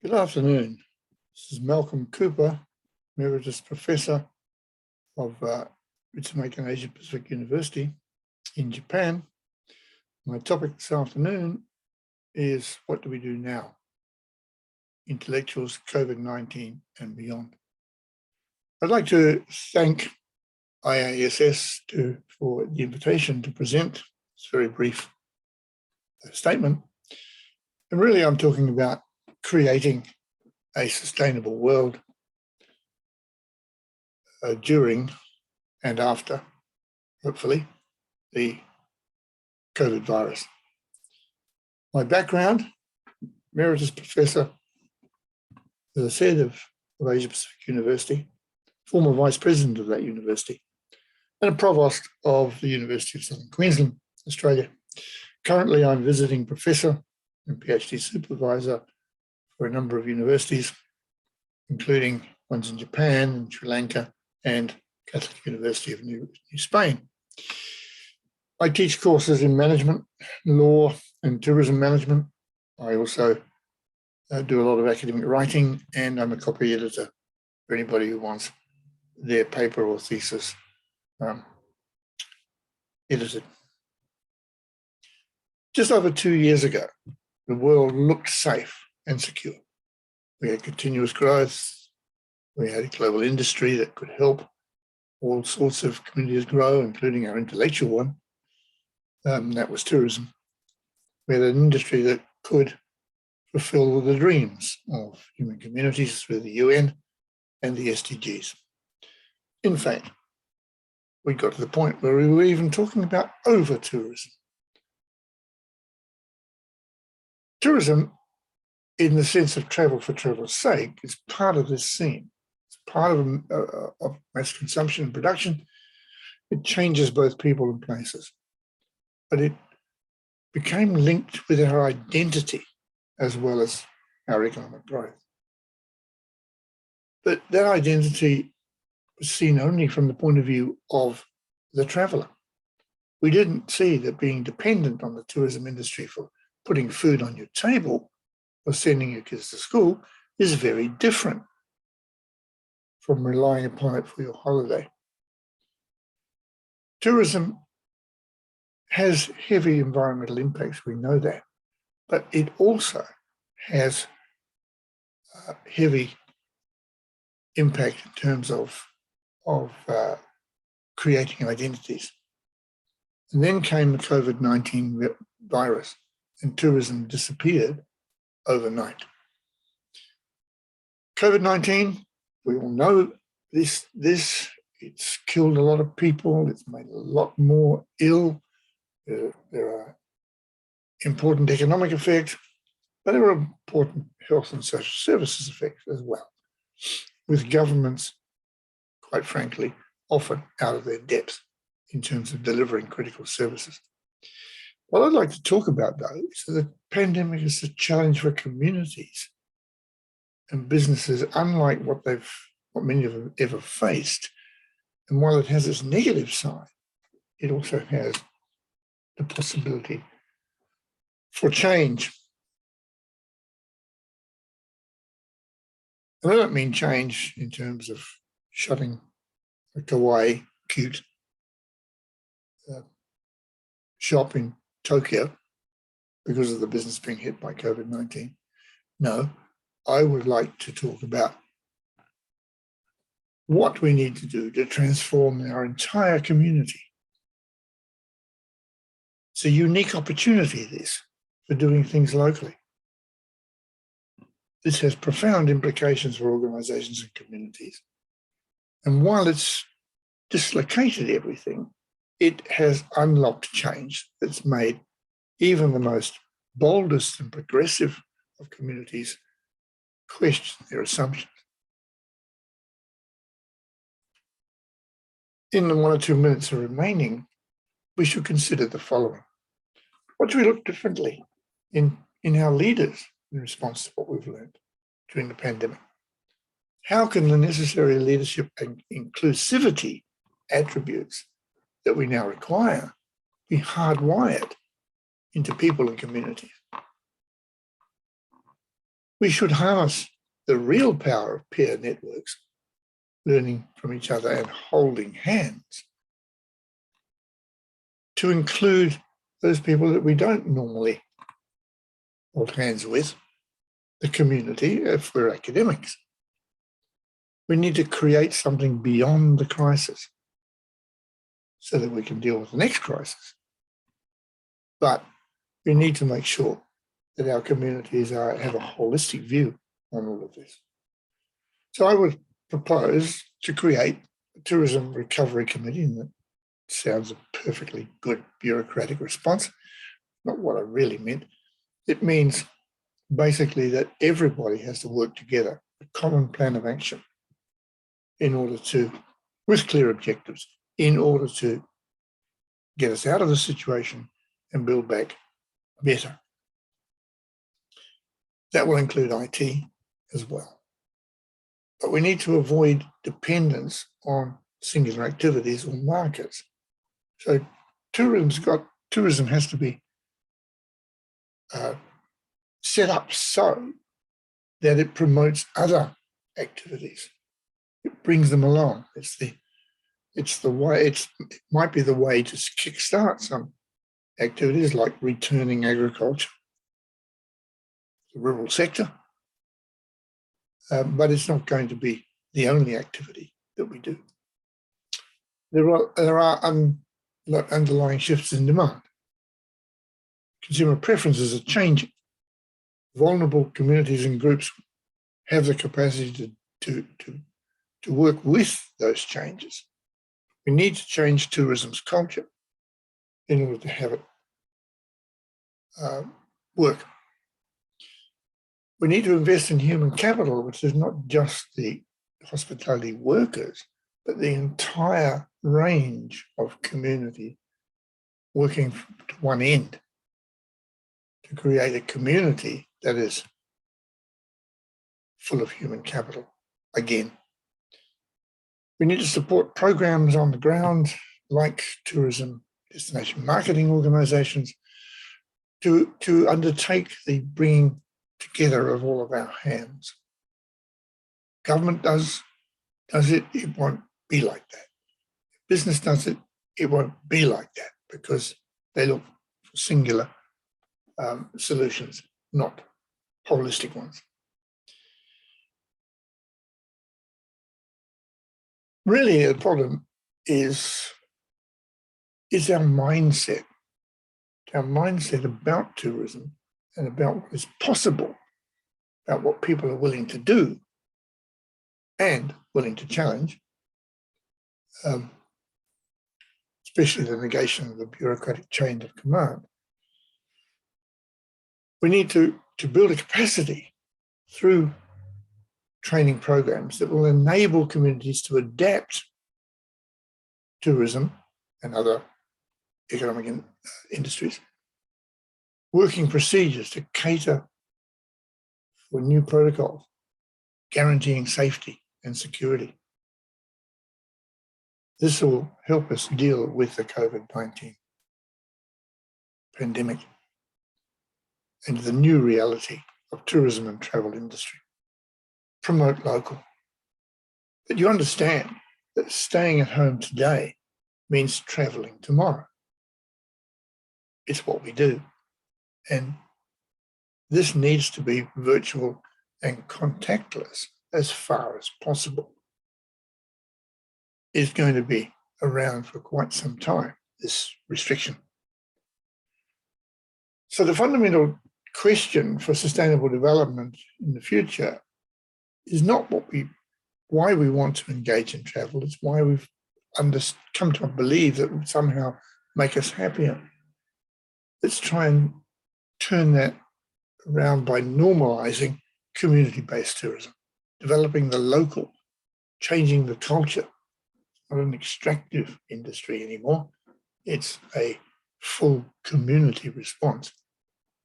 Good afternoon. This is Malcolm Cooper, Emeritus Professor of Ritsumeikan Asia Pacific University in Japan. My topic this afternoon is what do we do now? Intellectuals, COVID-19 and beyond. I'd like to thank IASS for the invitation to present this very brief statement. And really I'm talking about creating a sustainable world during and after, hopefully, the COVID virus. My background, Emeritus Professor, as I said, of Asia Pacific University, former Vice President of that university, and a Provost of the University of Southern Queensland, Australia. Currently, I'm visiting Professor and PhD Supervisor for a number of universities, including ones in Japan and Sri Lanka and Catholic University of New Spain. I teach courses in management, law and tourism management. I also do a lot of academic writing, and I'm a copy editor for anybody who wants their paper or thesis edited. Just over 2 years ago, the world looked safe and secure. We had continuous growth. We had a global industry that could help all sorts of communities grow, including our intellectual one. That was tourism. We had an industry that could fulfill the dreams of human communities through the UN and the SDGs. In fact, we got to the point where we were even talking about over-tourism. Tourism, in the sense of travel for travel's sake, is part of this scene. It's part of mass consumption and production. It changes both people and places. But it became linked with our identity as well as our economic growth. But that identity was seen only from the point of view of the traveller. We didn't see that being dependent on the tourism industry for putting food on your table or sending your kids to school is very different from relying upon it for your holiday. Tourism has heavy environmental impacts, we know that, but it also has heavy impact in terms of creating identities. And then came the COVID-19 virus, and tourism disappeared overnight. COVID-19, we all know this, it's killed a lot of people, it's made a lot more ill. There are important economic effects, but there are important health and social services effects as well, with governments, quite frankly, often out of their depth in terms of delivering critical services. What I'd like to talk about, though, is that the pandemic is a challenge for communities and businesses, unlike what many of them ever faced. And while it has its negative side, it also has the possibility for change. And I don't mean change in terms of shutting a kawaii, cute shop in Tokyo because of the business being hit by COVID-19. No, I would like to talk about what we need to do to transform our entire community. It's a unique opportunity, this, for doing things locally. This has profound implications for organizations and communities. And while it's dislocated everything, it has unlocked change that's made even the most boldest and progressive of communities question their assumptions. In the 1 or 2 minutes remaining, we should consider the following. What should we look differently in our leaders in response to what we've learned during the pandemic? How can the necessary leadership and inclusivity attributes that we now require be hardwired into people and communities? We should harness the real power of peer networks, learning from each other and holding hands, to include those people that we don't normally hold hands with, the community, if we're academics. We need to create something beyond the crisis so that we can deal with the next crisis. But we need to make sure that our communities have a holistic view on all of this. So I would propose to create a tourism recovery committee, and that sounds a perfectly good bureaucratic response. Not what I really meant. It means basically that everybody has to work together, a common plan of action in order to, with clear objectives, in order to get us out of the situation and build back better. That will include IT as well. But we need to avoid dependence on singular activities or markets. So tourism has to be set up so that it promotes other activities. It brings them along. It might be the way to kickstart some activities like returning agriculture, the rural sector, but it's not going to be the only activity that we do. There are underlying shifts in demand. Consumer preferences are changing. Vulnerable communities and groups have the capacity to work with those changes. We need to change tourism's culture in order to have it work. We need to invest in human capital, which is not just the hospitality workers, but the entire range of community working to one end to create a community that is full of human capital again. We need to support programs on the ground like tourism destination marketing organizations to undertake the bringing together of all of our hands. Government does it, it won't be like that. If business does it, it won't be like that because they look for singular solutions, not holistic ones. Really, the problem is our mindset about tourism and about what is possible, about what people are willing to do and willing to challenge, especially the negation of the bureaucratic chain of command. We need to build a capacity through training programs that will enable communities to adapt tourism and other economic industries, working procedures to cater for new protocols, guaranteeing safety and security. This will help us deal with the COVID-19 pandemic and the new reality of tourism and travel industry. Promote local. But you understand that staying at home today means traveling tomorrow. It's what we do. And this needs to be virtual and contactless as far as possible. It's going to be around for quite some time, this restriction. So the fundamental question for sustainable development in the future is not why we want to engage in travel, it's why we've come to believe that would somehow make us happier. Let's try and turn that around by normalizing community-based tourism, developing the local, changing the culture. It's not an extractive industry anymore. It's a full community response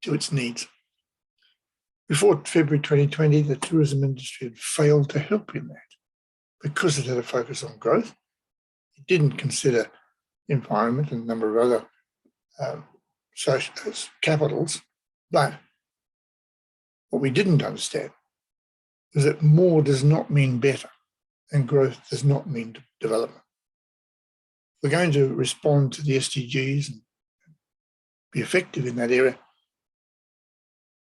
to its needs. Before February 2020, the tourism industry had failed to help in that because it had a focus on growth. It didn't consider environment and a number of other social capitals, but What we didn't understand is that more does not mean better, and growth does not mean development. If we're going to respond to the SDGs and be effective in that area,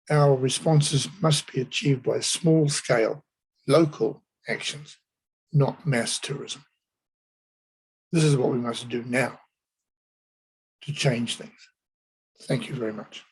our responses must be achieved by small-scale, local actions, not mass tourism. This is what we must do now to change things. Thank you very much.